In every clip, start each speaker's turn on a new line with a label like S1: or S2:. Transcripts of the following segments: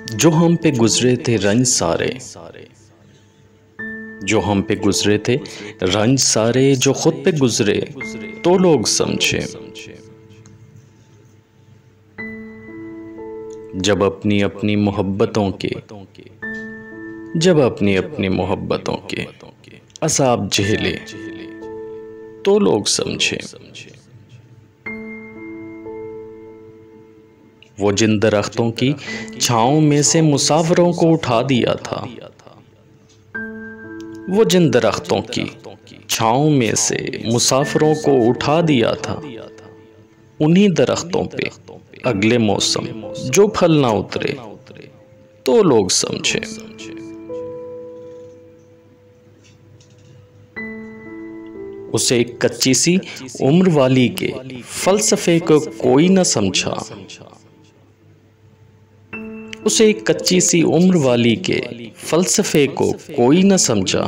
S1: जो हम पे गुजरे थे रंज सारे, जो हम पे गुजरे थे रंज सारे, जो खुद पे गुजरे तो लोग समझे। जब अपनी अपनी मोहब्बतों के, जब अपनी अपनी मोहब्बतों के असाब झेले तो लोग समझे। वो जिन दरख्तों की छाँव में से मुसाफिरों को उठा दिया था, वो जिन दरख्तों की छाँव में से मुसाफिरों को उठा दिया था, उन्हीं दरख्तों पे अगले मौसम जो फल ना उतरे तो लोग समझे। उसे एक कच्ची सी उम्र वाली के फलसफे को कोई न समझा, उसे एक कच्ची सी उम्र वाली के फलसफे को कोई न समझा।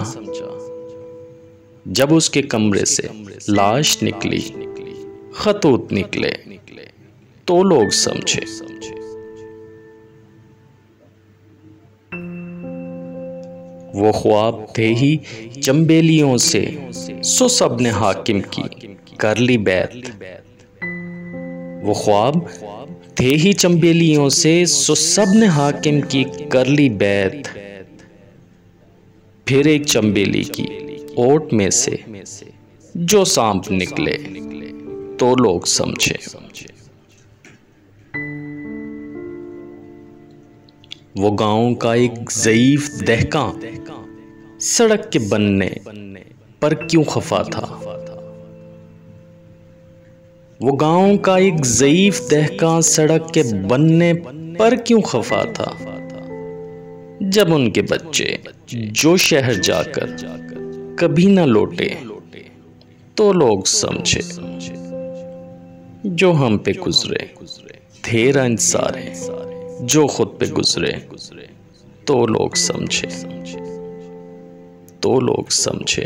S1: जब उसके कमरे से लाश निकली, खतूत निकले तो लोग समझे। वो ख्वाब थे ही चंबेलियों से, सो सब ने हाकिम की कर ली बैत। वो ख्वाब थे ही चंबेलियों से, सो सब ने हाकिम की कर ली बैत। फिर एक चंबेली की ओट में से जो सांप निकले तो लोग समझे। वो गांव का एक ज़ईफ दहका सड़क के बनने पर क्यों खफा था। वो गांव का एक ज़ईफ दहका सड़क के बनने पर क्यों खफा था। जब उनके बच्चे जो शहर जाकर कभी न लौटे तो लोग समझे। जो हम पे गुजरे थे रंज सारे, जो खुद पे गुजरे तो लोग समझे, तो लोग समझे।